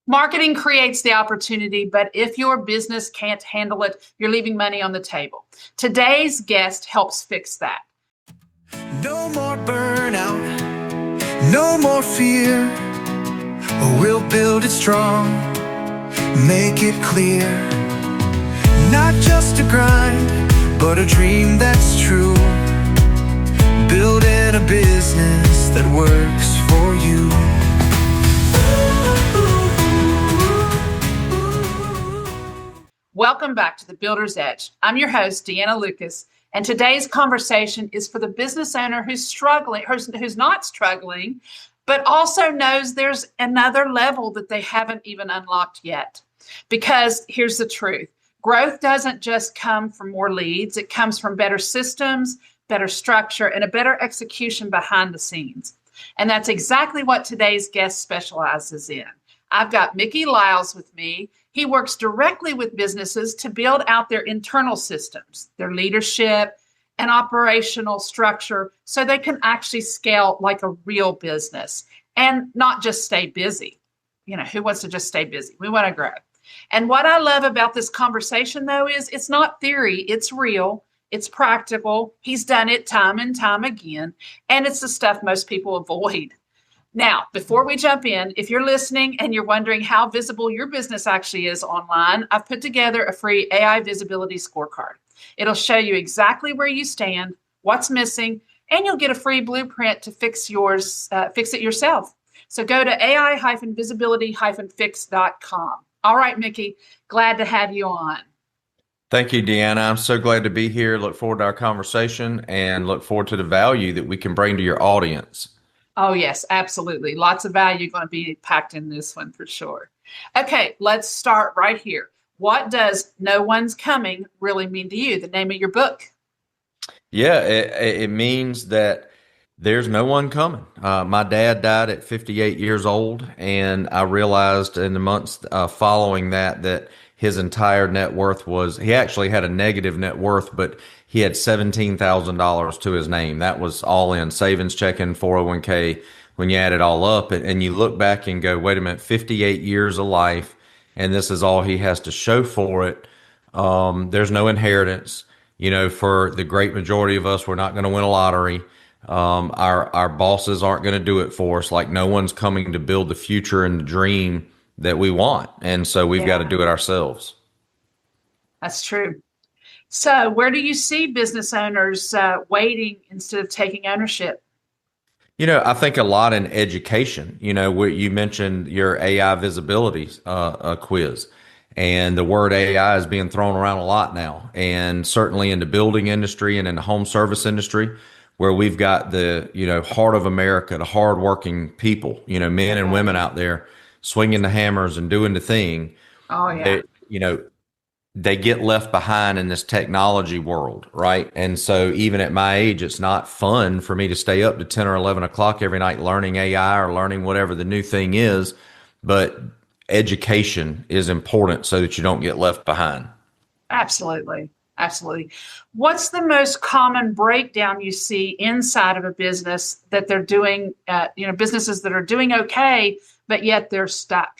Marketing creates the opportunity, but if your business can't handle it, you're leaving money on the table. Today's guest helps fix that. No more burnout, no more fear. We'll build it strong, make it clear. Not just a grind, but a dream that's true. Building a business that works for you. Welcome back to The Builder's Edge. I'm your host, Deanna Lucas, and today's conversation is for the business owner who's struggling, who's not struggling, but also knows there's another level that they haven't even unlocked yet. Because here's the truth. Growth doesn't just come from more leads. It comes from better systems, better structure, and a better execution behind the scenes. And that's exactly what today's guest specializes in. I've got Mickey Lyles with me. He works directly with businesses to build out their internal systems, their leadership and operational structure, so they can actually scale like a real business and not just stay busy. You know, who wants to just stay busy? We want to grow. And what I love about this conversation, though, is it's not theory, it's real, it's practical. He's done it time and time again, and it's the stuff most people avoid. Now, before we jump in, if you're listening and you're wondering how visible your business actually is online, I've put together a free AI visibility scorecard. It'll show you exactly where you stand, what's missing, and you'll get a free blueprint to fix it yourself. So go to ai-visibility-fix.com. All right, Mickey, glad to have you on. Thank you, Deanna. I'm so glad to be here. Look forward to our conversation and look forward to the value that we can bring to your audience. Oh, yes, absolutely. Lots of value going to be packed in this one for sure. Okay, let's start right here. What does "no one's coming" really mean to you? The name of your book. Yeah, it means that there's no one coming. My dad died at 58 years old, and I realized in the months following that his entire net worth he actually had a negative net worth, but he had $17,000 to his name. That was all in savings, checking, 401k, when you add it all up. And you look back and go, wait a minute, 58 years of life, and this is all he has to show for it. There's no inheritance. You know, for the great majority of us, we're not going to win a lottery. Our bosses aren't going to do it for us. Like, no one's coming to build the future and the dream that we want. And so we've got to do it ourselves. That's true. So where do you see business owners waiting instead of taking ownership? You know, I think a lot in education. You know, you mentioned your AI visibility quiz, and the word AI is being thrown around a lot now. And certainly in the building industry and in the home service industry, where we've got the, heart of America, the hardworking people, men and women out there swinging the hammers and doing the thing. Oh, yeah. They get left behind in this technology world, right? And so even at my age, it's not fun for me to stay up to 10 or 11 o'clock every night learning AI or learning whatever the new thing is. But education is important so that you don't get left behind. Absolutely. Absolutely. What's the most common breakdown you see inside of a business that they're doing, businesses that are doing okay, but yet they're stuck?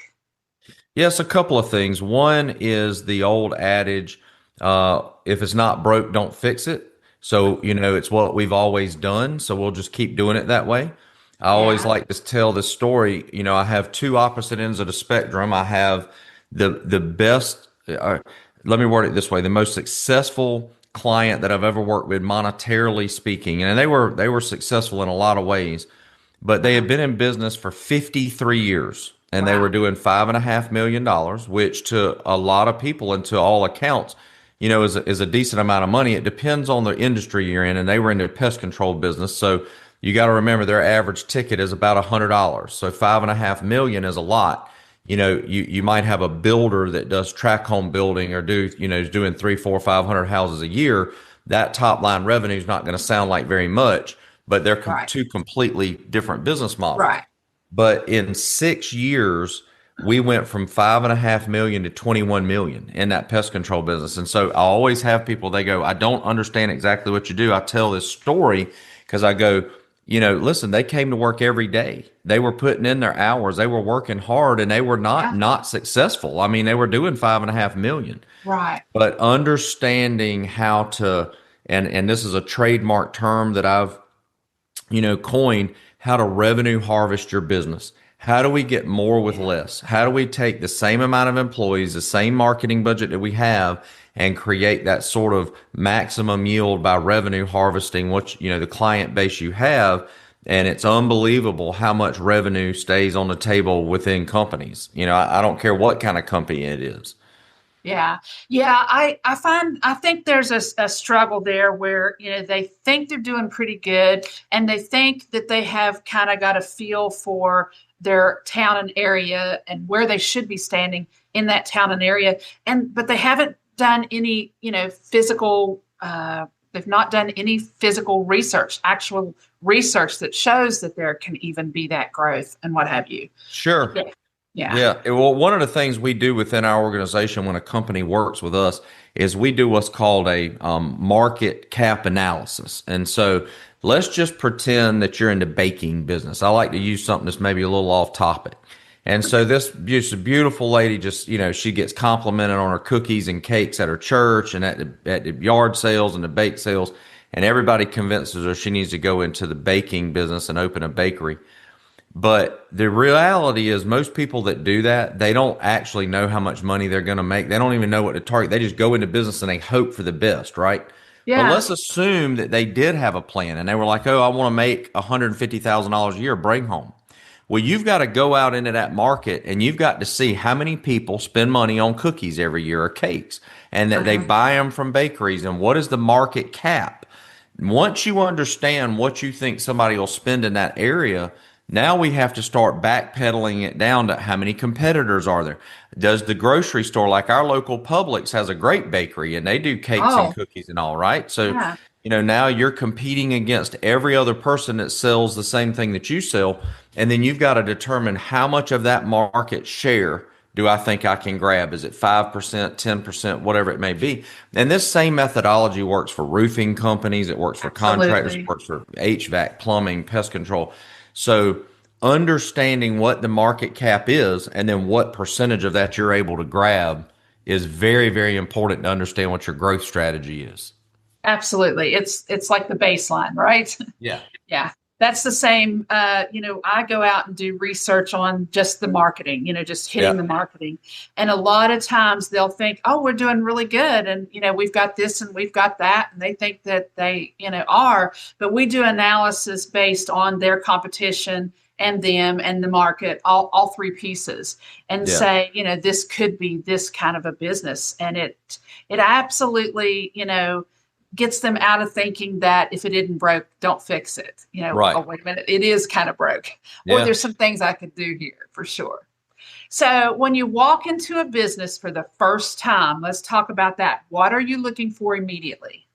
Yes, a couple of things. One is the old adage, if it's not broke, don't fix it. So, it's what we've always done. So we'll just keep doing it that way. I always like to tell this story. I have two opposite ends of the spectrum. I have the best, let me word it this way, the most successful client that I've ever worked with, monetarily speaking. And they were successful in a lot of ways, but they had been in business for 53 years. And They were doing $5.5 million, which to a lot of people and to all accounts, is a decent amount of money. It depends on the industry you're in. And they were in the pest control business. So you got to remember their average ticket is about $100. So $5.5 million is a lot. You might have a builder that does tract home building or is doing 300, 400, 500 houses a year. That top line revenue is not going to sound like very much, but they're two completely different business models. Right. But in 6 years, we went from $5.5 million to $21 million in that pest control business. And so I always have people, they go, I don't understand exactly what you do. I tell this story because I go, listen, they came to work every day. They were putting in their hours. They were working hard, and they were Yeah. not successful. I mean, they were doing 5.5 million. Right. But understanding how to, and this is a trademark term that I've coin, how to revenue harvest your business. How do we get more with less? How do we take the same amount of employees, the same marketing budget that we have, and create that sort of maximum yield by revenue harvesting the client base you have? And it's unbelievable how much revenue stays on the table within companies. I don't care what kind of company it is. Yeah. Yeah. I think there's a struggle there where, they think they're doing pretty good and they think that they have kind of got a feel for their town and area and where they should be standing in that town and area. But they haven't done any, physical, they've not done any physical research, actual research that shows that there can even be that growth and what have you. Sure. Yeah. Yeah. Yeah. Well, one of the things we do within our organization when a company works with us is we do what's called a market cap analysis. And so let's just pretend that you're in the baking business. I like to use something that's maybe a little off topic. And so this beautiful lady just, she gets complimented on her cookies and cakes at her church and at the yard sales and the bake sales. And everybody convinces her she needs to go into the baking business and open a bakery. But the reality is most people that do that, they don't actually know how much money they're going to make. They don't even know what to target. They just go into business and they hope for the best, right? Yeah. But let's assume that they did have a plan and they were like, oh, I want to make $150,000 a year, bring home. Well, you've got to go out into that market and you've got to see how many people spend money on cookies every year or cakes and that they buy them from bakeries and what is the market cap. Once you understand what you think somebody will spend in that area, now we have to start backpedaling it down to how many competitors are there. Does the grocery store, like our local Publix, has a great bakery and they do cakes and cookies and all, right? So, now you're competing against every other person that sells the same thing that you sell. And then you've got to determine how much of that market share do I think I can grab? Is it 5%, 10%, whatever it may be? And this same methodology works for roofing companies. It works for contractors. It works for HVAC, plumbing, pest control. So understanding what the market cap is and then what percentage of that you're able to grab is very, very important to understand what your growth strategy is. Absolutely. It's like the baseline, right? Yeah. Yeah. That's the same. I go out and do research on just the marketing, just hitting the marketing. And a lot of times they'll think, oh, we're doing really good. And, we've got this and we've got that. And they think that they, are. But we do analysis based on their competition and them and the market, all three pieces, and say, this could be this kind of a business. And it absolutely, gets them out of thinking that if it isn't broke, don't fix it. Right. Oh, wait a minute, it is kind of broke. Or there's some things I could do here for sure. So when you walk into a business for the first time, let's talk about that. What are you looking for immediately?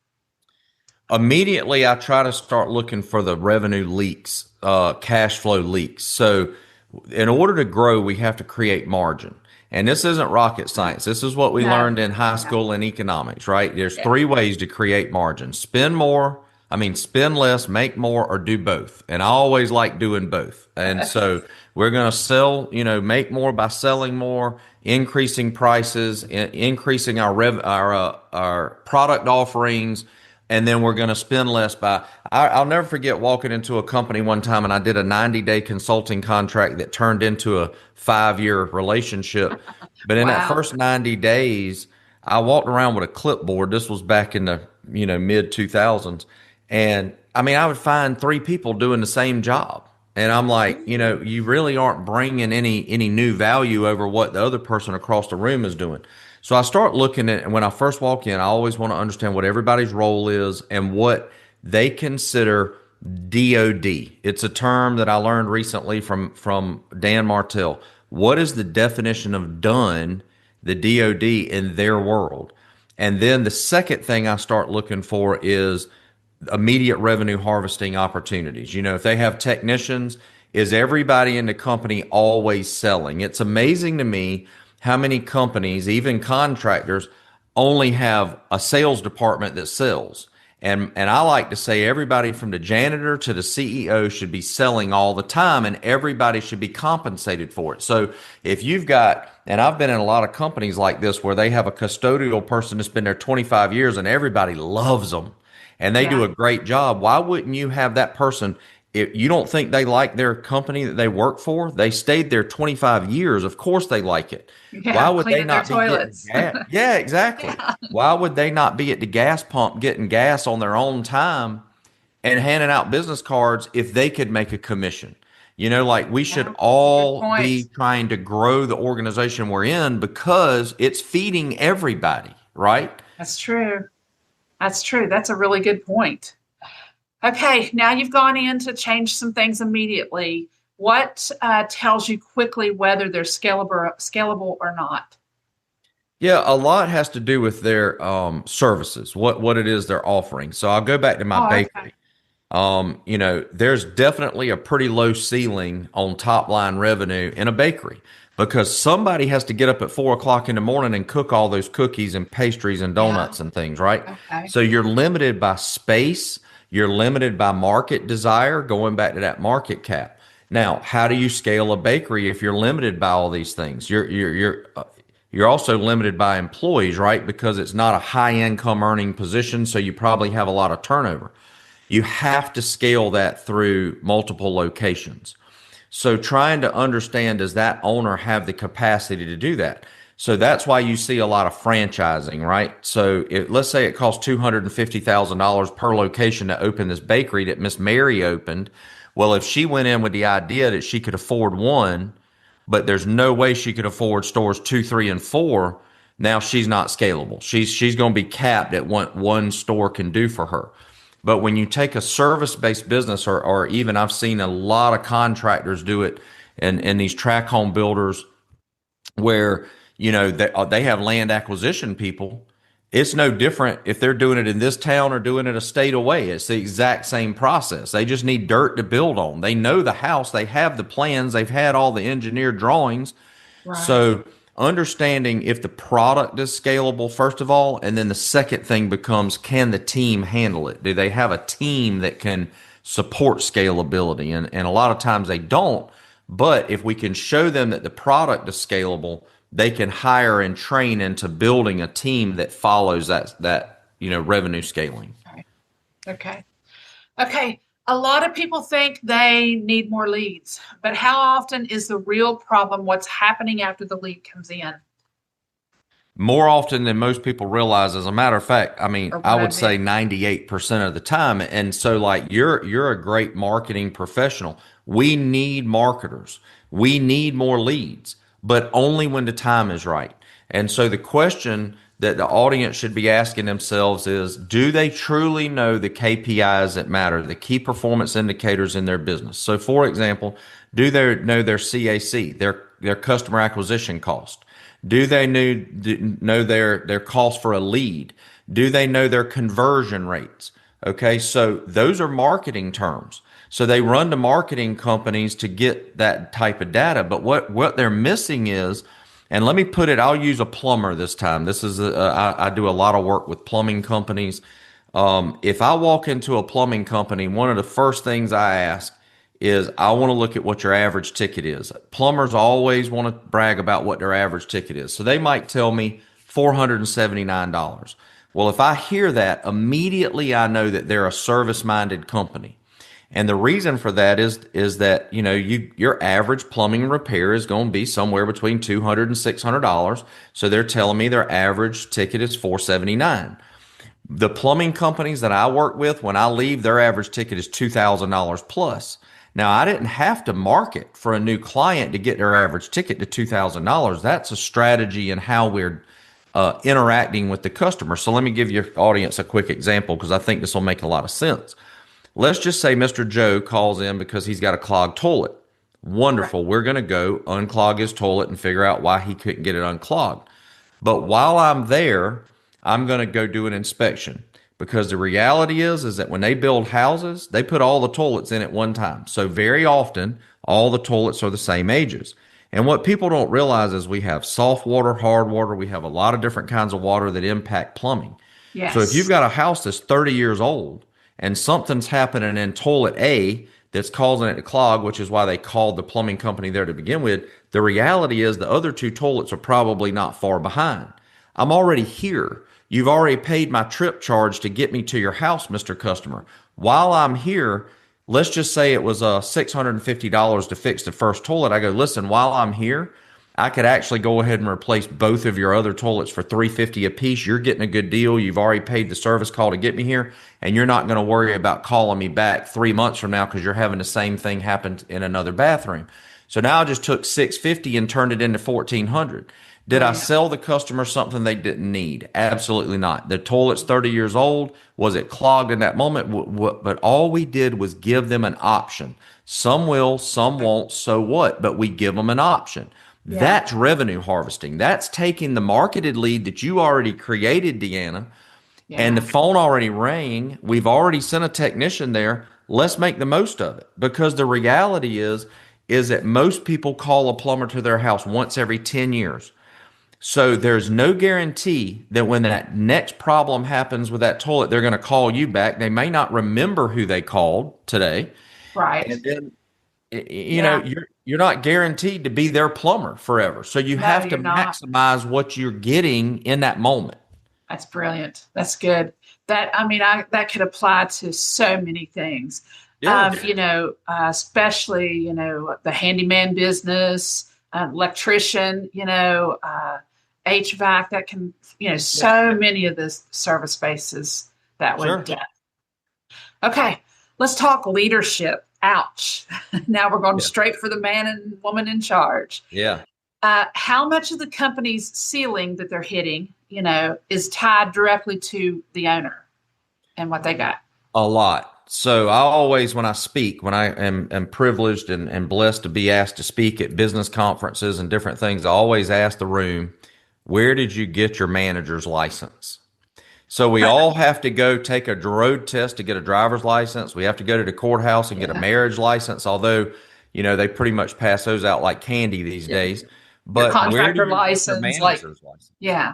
Immediately, I try to start looking for the revenue leaks, cash flow leaks. So in order to grow, we have to create margin. And this isn't rocket science. This is what we learned in high school in economics, right? There's three ways to create margin. Spend less, make more, or do both. And I always like doing both. And so we're going to sell, make more by selling more, increasing prices, increasing our product offerings. And then we're going to spend less I'll never forget walking into a company one time and I did a 90-day consulting contract that turned into a 5-year relationship. But in that first 90 days, I walked around with a clipboard. This was back in the, mid 2000s. And I would find 3 people doing the same job. And I'm like, you really aren't bringing any new value over what the other person across the room is doing. So I start looking at, and when I first walk in, I always want to understand what everybody's role is and what they consider DOD. It's a term that I learned recently from Dan Martell. What is the definition of done, the DOD, in their world? And then the second thing I start looking for is immediate revenue harvesting opportunities. If they have technicians, is everybody in the company always selling? It's amazing to me how many companies, even contractors, only have a sales department that sells. And I like to say everybody from the janitor to the CEO should be selling all the time, and everybody should be compensated for it. So if you've got, and I've been in a lot of companies like this where they have a custodial person that's been there 25 years and everybody loves them and they do Yeah. a great job. Why wouldn't you have that person? If you don't think they like their company that they work for, they stayed there 25 years. Of course they like it. Why Yeah. would they Cleaning their not be getting toilets. gas? Yeah, exactly. Yeah. Why would they not be at the gas pump getting gas on their own time and handing out business cards if they could make a commission? Like we should Yeah. That's a good all point. be trying to grow the organization we're in because it's feeding everybody, right? That's true. That's true. That's a really good point. Okay, now you've gone in to change some things immediately. What tells you quickly whether they're scalable or not? Yeah, a lot has to do with their services, what it is they're offering. So I'll go back to my Oh, okay. bakery. There's definitely a pretty low ceiling on top line revenue in a bakery because somebody has to get up at 4 o'clock in the morning and cook all those cookies and pastries and Yeah. donuts and things, right? Okay. So you're limited by space, you're limited by market desire, going back to that market cap. Now, how do you scale a bakery if you're limited by all these things? You're also limited by employees, right? Because it's not a high income earning position, so you probably have a lot of turnover. You have to scale that through multiple locations. So trying to understand, does that owner have the capacity to do that? So that's why you see a lot of franchising, right? So let's say it costs $250,000 per location to open this bakery that Miss Mary opened. Well, if she went in with the idea that she could afford one, but there's no way she could afford stores 2, 3, and 4, now she's not scalable. She's going to be capped at what one store can do for her. But when you take a service-based business, or even I've seen a lot of contractors do it in these tract home builders where, they have land acquisition people. It's no different if they're doing it in this town or doing it a state away. It's the exact same process. They just need dirt to build on. They know the house. They have the plans. They've had all the engineered drawings. Right. So understanding if the product is scalable, first of all, and then the second thing becomes, can the team handle it? Do they have a team that can support scalability? And a lot of times they don't. But if we can show them that the product is scalable, they can hire and train into building a team that follows that revenue scaling. Okay. Okay. A lot of people think they need more leads, but how often is the real problem what's happening after the lead comes in? More often than most people realize. As a matter of fact, I mean, Or I what would say 98% of the time. And so like you're a great marketing professional. We need marketers. We need more leads, but only when the time is right. And so the question that the audience should be asking themselves is, do they truly know the KPIs that matter, the key performance indicators in their business? So for example, do they know their CAC, their customer acquisition cost? Do they know their cost for a lead? Do they know their conversion rates? Okay, so those are marketing terms. So they run to marketing companies to get that type of data. But what they're missing is, and let me put it, I'll use a plumber this time. I do a lot of work with plumbing companies. If I walk into a plumbing company, one of the first things I ask is I want to look at what your average ticket is. Plumbers always want to brag about what their average ticket is. So they might tell me $479. Well, if I hear that, immediately I know that they're a service-minded company. And the reason for that is that, your average plumbing repair is going to be somewhere between $200 and $600. So they're telling me their average ticket is $479. The plumbing companies that I work with, when I leave, their average ticket is $2,000 plus. Now, I didn't have to market for a new client to get their average ticket to $2,000. That's a strategy in how we're interacting with the customer. So let me give your audience a quick example because I think this will make a lot of sense. Let's just say Mr. Joe calls in because he's got a clogged toilet. Wonderful. We're going to go unclog his toilet and figure out why he couldn't get it unclogged. But while I'm there, I'm going to go do an inspection because the reality is that when they build houses, they put all the toilets in at one time. So very often, all the toilets are the same ages. And what people don't realize is we have soft water, hard water. We have a lot of different kinds of water that impact plumbing. So if you've Yes. got a house that's 30 years old and something's happening in toilet A that's causing it to clog, which is why they called the plumbing company there to begin with, the reality is the other two toilets are probably not far behind. I'm already here. You've already paid my trip charge to get me to your house, Mr. Customer. While I'm here, let's just say it was $650 to fix the first toilet. I go, listen, while I'm here, I could actually go ahead and replace both of your other toilets for $350 a piece. You're getting a good deal. You've already paid the service call to get me here, and you're not going to worry about calling me back 3 months from now because you're having the same thing happen in another bathroom. So now I just took $650 and turned it into $1,400. Did Oh, I yeah. sell the customer something they didn't need? Absolutely not. The toilet's 30 years old. Was it clogged in that moment? But all we did was give them an option. Some will, some won't. So what? But we give them an option. Yeah. That's revenue harvesting. That's taking the marketed lead that you already created, Deanna, and the Yeah. phone already rang. We've already sent a technician there. Let's make the most of it because the reality is that most people call a plumber to their house once every 10 years. So there's no guarantee that when that next problem happens with that toilet, they're going to call you back. They may not remember who they called today. Right. And then Yeah. you're not guaranteed to be their plumber forever. So you No, have to you're not. maximize what you're getting in that moment. That's brilliant. That's good. That could apply to so many things. Yes. Especially, the handyman business, electrician, HVAC, that can, so many of the service spaces that Sure. would. Okay, let's talk leadership. Ouch. Now we're going Yeah. straight for the man and woman in charge. Yeah. How much of the company's ceiling that they're hitting, is tied directly to the owner and what they got? A lot. So I always, when I speak, when I am privileged and blessed to be asked to speak at business conferences and different things, I always ask the room, where did you get your manager's license? So we all have to go take a road test to get a driver's license. We have to go to the courthouse and get a Yeah. marriage license, although, they pretty much pass those out like candy these Yeah. days. Your But where do contractor you get your license, like, manager's license? yeah,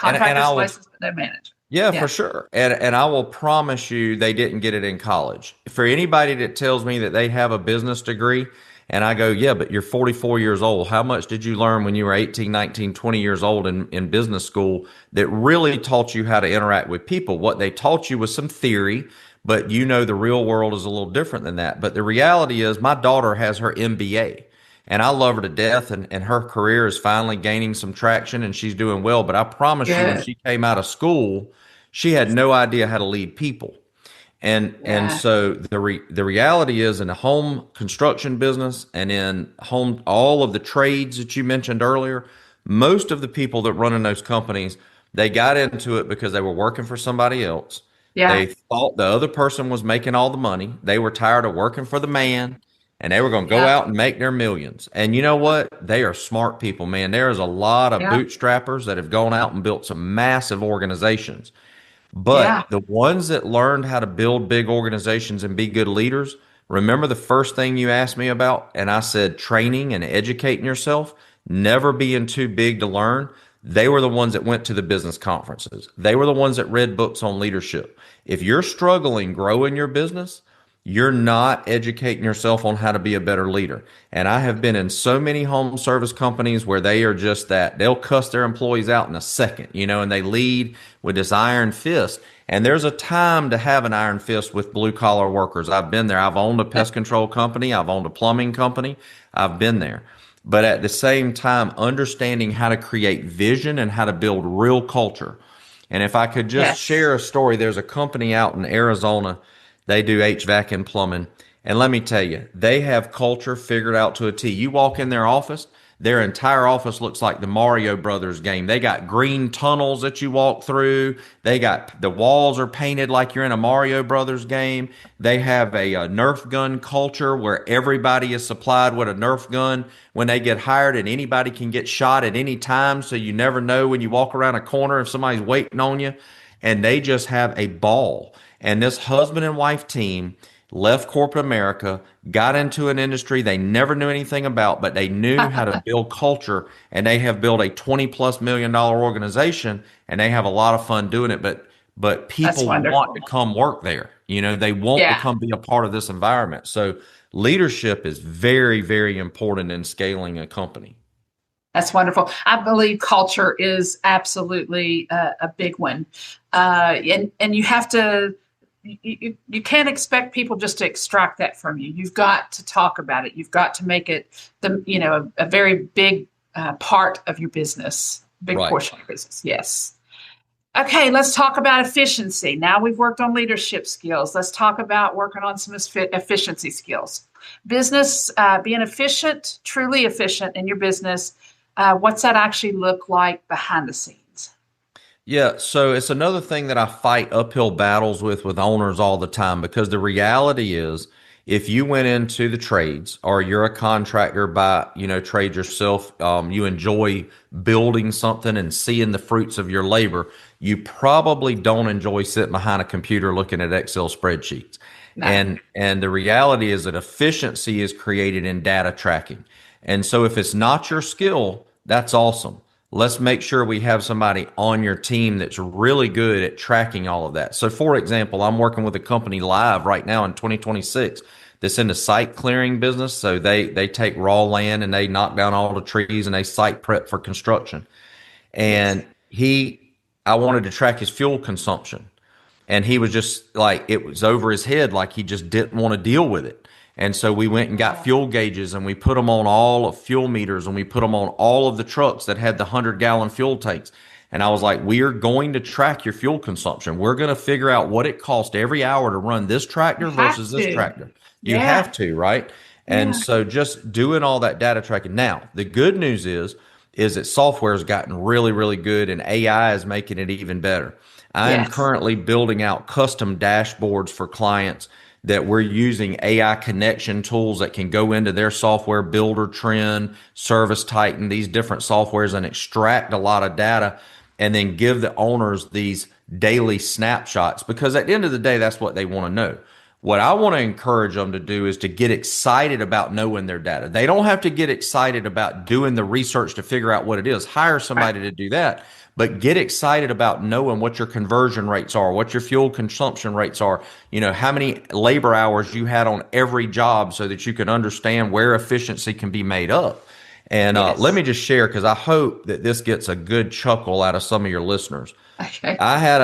And I contractor's will license, but no manager. Yeah, Yeah. for sure. And I will promise you they didn't get it in college. For anybody that tells me that they have a business degree, and I go, yeah, but you're 44 years old. How much did you learn when you were 18, 19, 20 years old in business school that really taught you how to interact with people? What they taught you was some theory, but the real world is a little different than that. But the reality is my daughter has her MBA. And I love her to death, and her career is finally gaining some traction, and she's doing well. But I promise you, when Good. she came out of school, she had no idea how to lead people. And Yeah. so the reality is in the home construction business and in home all of the trades that you mentioned earlier, most of the people that run in those companies, they got into it because they were working for somebody else. Yeah. They thought the other person was making all the money. They were tired of working for the man and they were going to go Yeah. out and make their millions. And you know what? They are smart people, man. There is a lot of Yeah. bootstrappers that have gone out and built some massive organizations. Yeah. But the ones that learned how to build big organizations and be good leaders, remember the first thing you asked me about? And I said training and educating yourself, never being too big to learn. They were the ones that went to the business conferences. They were the ones that read books on leadership. If you're struggling growing your business, you're not educating yourself on how to be a better leader. And I have been in so many home service companies where they are just that. They'll cuss their employees out in a second, and they lead with this iron fist. And there's a time to have an iron fist with blue collar workers. I've been there. I've owned a pest control company. I've owned a plumbing company. I've been there. But at the same time, understanding how to create vision and how to build real culture. And if I could just Yes. share a story, there's a company out in Arizona. They do HVAC and plumbing. And let me tell you, they have culture figured out to a T. You walk in their office, their entire office looks like the Mario Brothers game. They got green tunnels that you walk through. They got the walls are painted like you're in a Mario Brothers game. They have a Nerf gun culture where everybody is supplied with a Nerf gun when they get hired, and anybody can get shot at any time. So you never know when you walk around a corner if somebody's waiting on you. And they just have a ball. And this husband and wife team left corporate America, got into an industry they never knew anything about, but they knew how to build culture, and they have built a $20+ million organization, and they have a lot of fun doing it. But but That's people want to wonderful. come work there. They want to Yeah. come be a part of this environment. So leadership is very, very important in scaling a company. That's wonderful. I believe culture is absolutely a big one, and you have to. You can't expect people just to extract that from you. You've got to talk about it. You've got to make it a very big part of your business, big Right. portion of your business. Yes. Okay, let's talk about efficiency. Now we've worked on leadership skills. Let's talk about working on some efficiency skills. Business, being efficient, truly efficient in your business. What's that actually look like behind the scenes? Yeah, so it's another thing that I fight uphill battles with owners all the time, because the reality is if you went into the trades or you're a contractor by, trade yourself, you enjoy building something and seeing the fruits of your labor, you probably don't enjoy sitting behind a computer looking at Excel spreadsheets. No. And the reality is that efficiency is created in data tracking. And so if it's not your skill, that's awesome. Let's make sure we have somebody on your team that's really good at tracking all of that. So for example, I'm working with a company live right now in 2026 that's in the site clearing business. So they take raw land and they knock down all the trees and they site prep for construction. Yes. And I wanted to track his fuel consumption. And he was just like, it was over his head, like he just didn't want to deal with it. And so we went and got fuel gauges and we put them on all of fuel meters and we put them on all of the trucks that had the 100-gallon fuel tanks. And I was like, we are going to track your fuel consumption. We're going to figure out what it costs every hour to run this tractor versus this tractor. You Yeah. have to, right? And Yeah. so just doing all that data tracking. Now, the good news is that software has gotten really, really good and AI is making it even better. I am Yes. currently building out custom dashboards for clients that we're using AI connection tools that can go into their software, Builder Trend, Service Titan, these different softwares, and extract a lot of data and then give the owners these daily snapshots, because at the end of the day, that's what they want to know. What I want to encourage them to do is to get excited about knowing their data. They don't have to get excited about doing the research to figure out what it is. Hire somebody to do that. But get excited about knowing what your conversion rates are, what your fuel consumption rates are, how many labor hours you had on every job so that you can understand where efficiency can be made up. And Yes. let me just share, because I hope that this gets a good chuckle out of some of your listeners. Okay. I had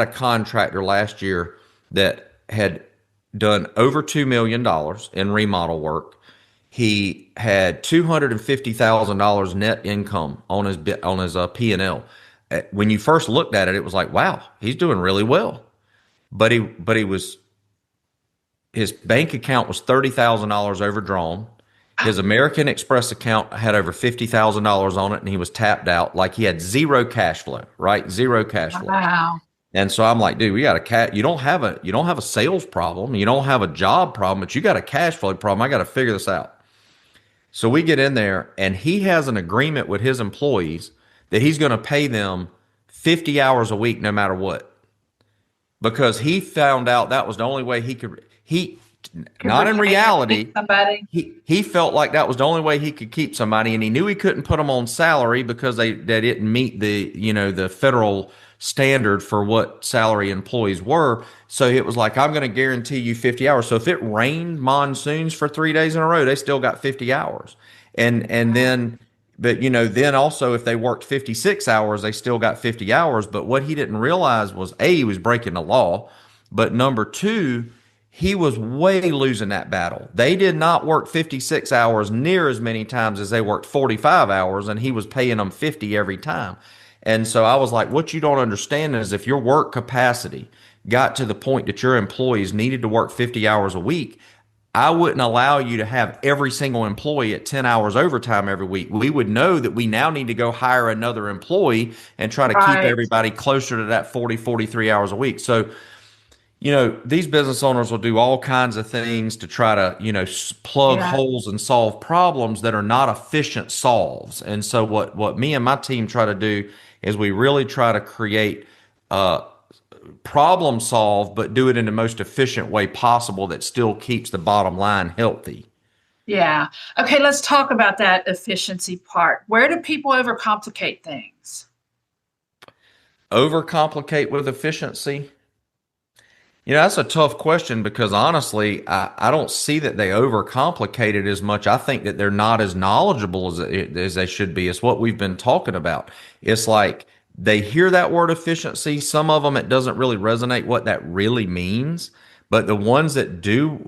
a contractor last year that had done over $2 million in remodel work. He had $250,000 net income on his P&L. When you first looked at it, it was like, wow, he's doing really well. But his bank account was $30,000 overdrawn. His American Express account had over $50,000 on it, and he was tapped out. Like he had zero cash flow, right? Zero cash flow. Wow. And so I'm like, dude, we got you don't have a sales problem, you don't have a job problem, but you got a cash flow problem. I got to figure this out. So we get in there, and he has an agreement with his employees that he's going to pay them 50 hours a week no matter what, because he found out that was the only way not in reality, Somebody. he felt like that was the only way he could keep somebody, and he knew he couldn't put them on salary because they didn't meet the federal standard for what salary employees were. So it was like, I'm going to guarantee you 50 hours. So if it rained monsoons for 3 days in a row, they still got 50 hours. And then, but then also if they worked 56 hours, they still got 50 hours. But what he didn't realize was, A, he was breaking the law. But number two, he was way losing that battle. They did not work 56 hours near as many times as they worked 45 hours, and he was paying them 50 every time. And so I was like, what you don't understand is if your work capacity got to the point that your employees needed to work 50 hours a week, I wouldn't allow you to have every single employee at 10 hours overtime every week. We would know that we now need to go hire another employee and try to keep everybody closer to that 40, 43 hours a week. So, these business owners will do all kinds of things to try to, plug holes and solve problems that are not efficient solves. And so what me and my team try to do is we really try to create problem solve, but do it in the most efficient way possible that still keeps the bottom line healthy. Yeah. Okay, let's talk about that efficiency part. Where do people overcomplicate things? Overcomplicate with efficiency? That's a tough question because honestly, I don't see that they overcomplicate it as much. I think that they're not as knowledgeable as they should be. It's what we've been talking about. It's like they hear that word efficiency. Some of them, it doesn't really resonate what that really means. But the ones that do,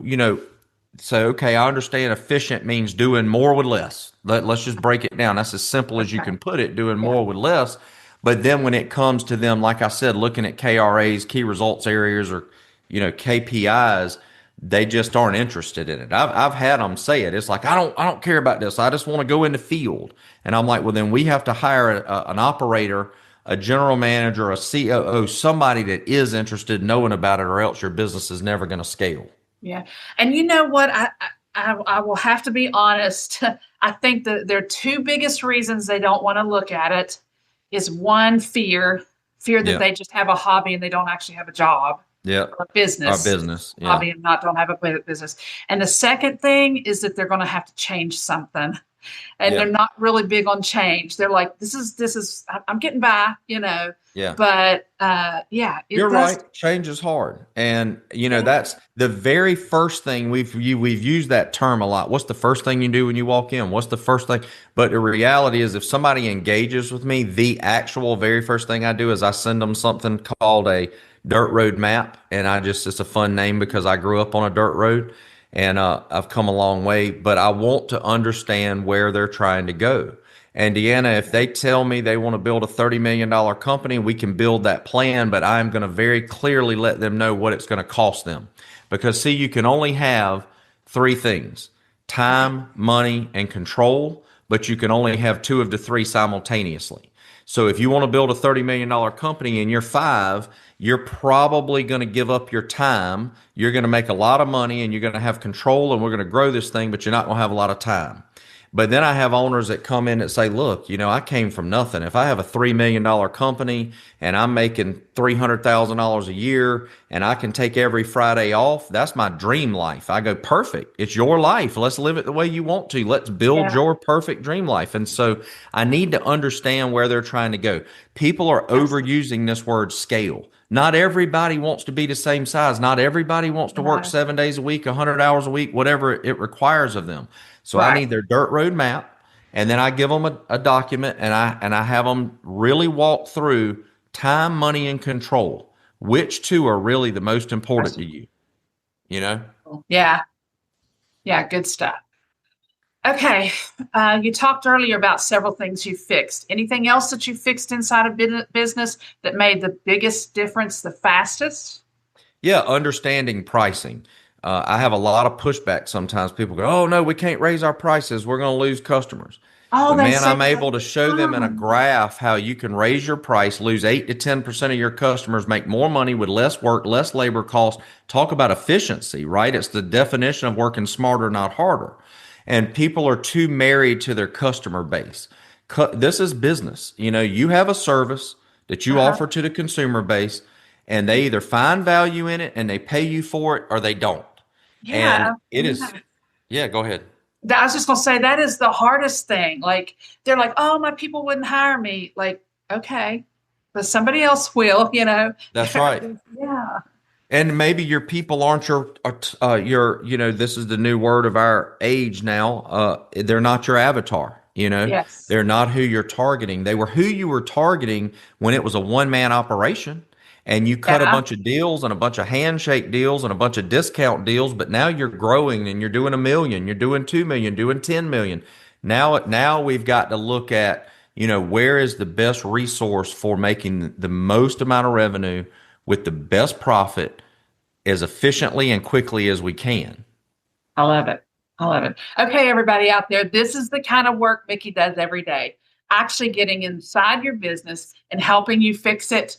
say, okay, I understand efficient means doing more with less. Let's just break it down. That's as simple as you Okay. can put it, doing Yeah. more with less. But then when it comes to them, like I said, looking at KRAs, key results areas, or KPIs, they just aren't interested in it. I've had them say it. It's like I don't care about this. I just want to go in the field. And I'm like, well, then we have to hire an operator, a general manager, a COO, somebody that is interested in knowing about it, or else your business is never going to scale. Yeah. And you know what? I will have to be honest. I think that their two biggest reasons they don't want to look at it is one, fear that Yeah, they just have a hobby and they don't actually have a job yeah, or a our business. business. Yeah, Hobby and not don't have a business. And the second thing is that they're going to have to change something. And yeah. they're not really big on change. They're like, I'm getting by, Yeah. but yeah, it You're does. right. Change is hard. And Yeah. that's the very first thing we've used that term a lot. What's the first thing you do when you walk in? What's the first thing? But the reality is if somebody engages with me, the actual very first thing I do is I send them something called a dirt road map. And it's a fun name because I grew up on a dirt road and I've come a long way, but I want to understand where they're trying to go. And Deanna, if they tell me they want to build a $30 million company, we can build that plan, but I'm going to very clearly let them know what it's going to cost them. Because, see, you can only have three things: time, money, and control, but you can only have two of the three simultaneously. So if you want to build a $30 million company and you're five, you're probably going to give up your time. You're going to make a lot of money and you're going to have control and we're going to grow this thing, but you're not going to have a lot of time. But then I have owners that come in that say, look, I came from nothing. If I have a $3 million company and I'm making $300,000 a year and I can take every Friday off, that's my dream life. I go, perfect. It's your life. Let's live it the way you want to. Let's build Yeah. your perfect dream life. And so I need to understand where they're trying to go. People are overusing this word scale. Not everybody wants to be the same size. Not everybody wants to work Yeah. 7 days a week, 100 hours a week, whatever it requires of them. So I Right. need their dirt road map, and then I give them a document, and I have them really walk through time, money, and control. Which two are really the most important to you? You know? Yeah. Yeah. Good stuff. Okay. You talked earlier about several things you fixed. Anything else that you fixed inside of business that made the biggest difference the fastest? Yeah, understanding pricing. I have a lot of pushback sometimes. People go, "Oh no, we can't raise our prices. We're going to lose customers." Oh, But they man, say I'm that all able to show the them in a time. graph how you can raise your price, lose 8 to 10% of your customers, make more money with less work, less labor costs. Talk about efficiency, right? It's the definition of working smarter, not harder. And people are too married to their customer base. This is business. You have a service that you Uh-huh. offer to the consumer base, and they either find value in it and they pay you for it or they don't. And Yeah. it is, yeah, go ahead. I was just gonna say that is the hardest thing. Like they're like, oh, my people wouldn't hire me. Like, okay, but somebody else will, That's right. Yeah. And maybe your people aren't this is the new word of our age now. They're not your avatar. Yes. They're not who you're targeting. They were who you were targeting when it was a one-man operation and you cut a Yeah. bunch of deals and a bunch of handshake deals and a bunch of discount deals, but now you're growing and you're doing 1 million, you're doing 2 million, doing 10 million. Now we've got to look at, where is the best resource for making the most amount of revenue with the best profit as efficiently and quickly as we can. I love it. I love it. Okay, everybody out there, this is the kind of work Mickey does every day. Actually getting inside your business and helping you fix it,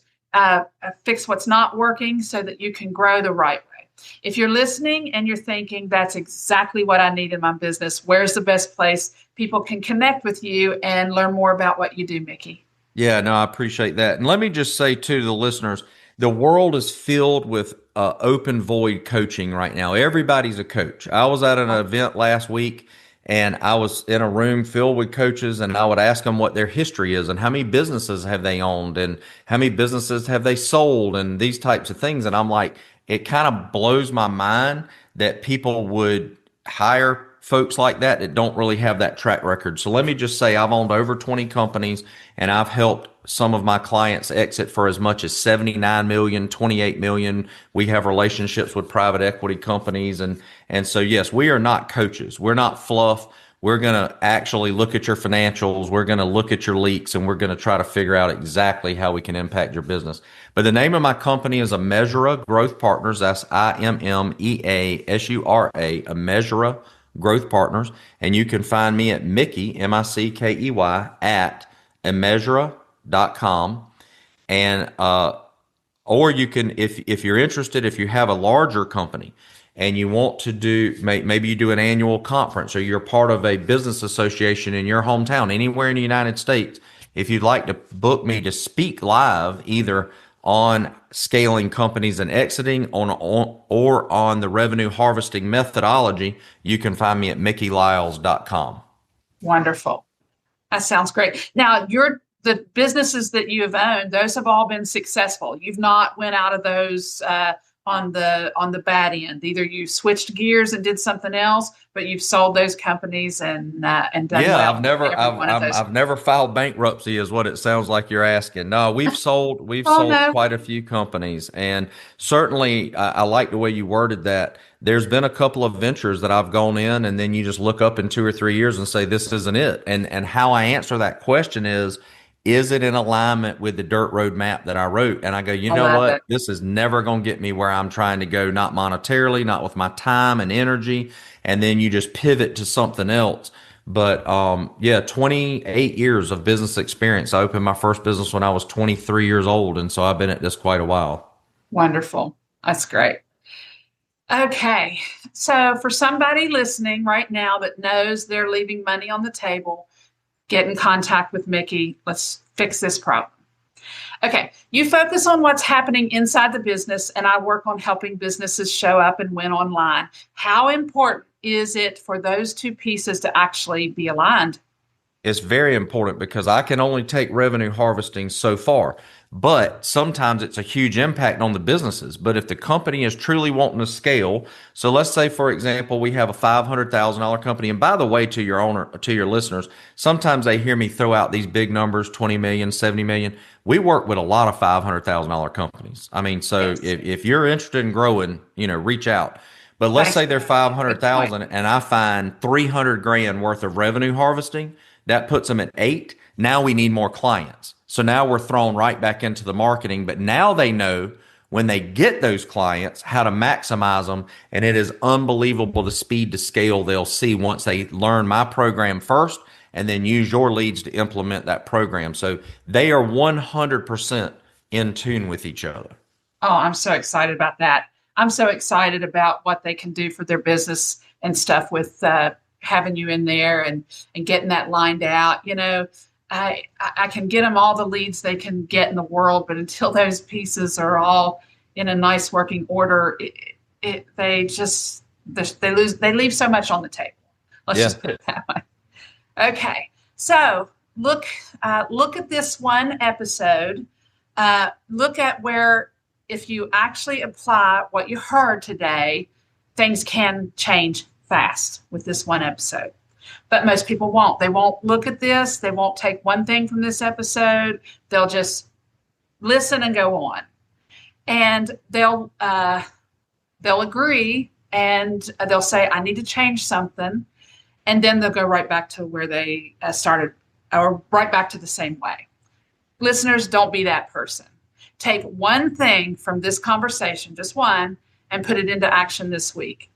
fix what's not working so that you can grow the right way. If you're listening and you're thinking that's exactly what I need in my business, where's the best place people can connect with you and learn more about what you do, Mickey? Yeah, no, I appreciate that. And let me just say to the listeners, the world is filled with open void coaching right now. Everybody's a coach. I was at an event last week And I was in a room filled with coaches, and I would ask them what their history is and how many businesses have they owned and how many businesses have they sold and these types of things. And I'm like, it kind of blows my mind that people would hire folks like that don't really have that track record. So let me just say I've owned over 20 companies, and I've helped some of my clients exit for as much as 79 million, 28 million. We have relationships with private equity companies. And so, yes, we are not coaches. We're not fluff. We're going to actually look at your financials. We're going to look at your leaks, and we're going to try to figure out exactly how we can impact your business. But the name of my company is Immesura Growth Partners. That's IMMEASURA, Immesura Growth Partners. And you can find me at Mickey, MICKEY, at Immesura.com. And or you can, if you're interested, if you have a larger company and you want to do, maybe you do an annual conference, or you're part of a business association in your hometown, anywhere in the United States, if you'd like to book me to speak live, either on scaling companies and exiting or on the revenue harvesting methodology, you can find me at mickeylyles.com. Wonderful. That sounds great. Now, the businesses that you have owned, those have all been successful. You've not went out of those on the bad end. Either you switched gears and did something else, but you've sold those companies and done well. I've never filed bankruptcy, is what it sounds like you're asking. No, we've sold quite a few companies, and certainly I like the way you worded that. There's been a couple of ventures that I've gone in, and then you just look up in 2 or 3 years and say, this isn't it. And how I answer that question is it in alignment with the dirt road map that I wrote? And I go, you know what? This is never going to get me where I'm trying to go, not monetarily, not with my time and energy. And then you just pivot to something else. But 28 years of business experience. I opened my first business when I was 23 years old. And so I've been at this quite a while. Wonderful. That's great. Okay. So for somebody listening right now that knows they're leaving money on the table, get in contact with Mickey. Let's fix this problem. Okay, you focus on what's happening inside the business, and I work on helping businesses show up and win online. How important is it for those two pieces to actually be aligned? It's very important, because I can only take revenue harvesting so far, but sometimes it's a huge impact on the businesses. But if the company is truly wanting to scale, so let's say, for example, we have a $500,000 company. And by the way, to your listeners, sometimes they hear me throw out these big numbers, 20 million, 70 million. We work with a lot of $500,000 companies. I mean, so if you're interested in growing, reach out. But let's say they're 500,000 and I find 300 grand worth of revenue harvesting. That puts them at 8. Now we need more clients. So now we're thrown right back into the marketing, but now they know when they get those clients how to maximize them. And it is unbelievable the speed to scale they'll see once they learn my program first and then use your leads to implement that program. So they are 100% in tune with each other. Oh, I'm so excited about that. I'm so excited about what they can do for their business and stuff with having you in there and getting that lined out. I can get them all the leads they can get in the world, but until those pieces are all in a nice working order, they leave so much on the table. Let's just put it that way. Okay, so look at this one episode. Look at where, if you actually apply what you heard today, things can change fast with this one episode. But most people won't. They won't look at this. They won't take one thing from this episode. They'll just listen and go on. And they'll agree, and they'll say, I need to change something. And then they'll go right back to where they started, or right back to the same way. Listeners, don't be that person. Take one thing from this conversation, just one, and put it into action this week.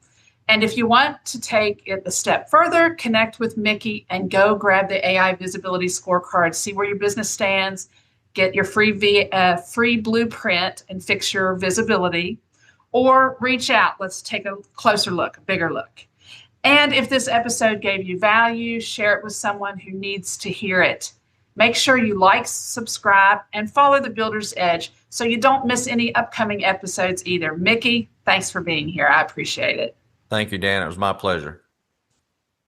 And if you want to take it a step further, connect with Mickey and go grab the AI Visibility Scorecard. See where your business stands. Get your free blueprint and fix your visibility. Or reach out. Let's take a closer look, a bigger look. And if this episode gave you value, share it with someone who needs to hear it. Make sure you like, subscribe, and follow The Builder's Edge so you don't miss any upcoming episodes either. Mickey, thanks for being here. I appreciate it. Thank you, Dan. It was my pleasure.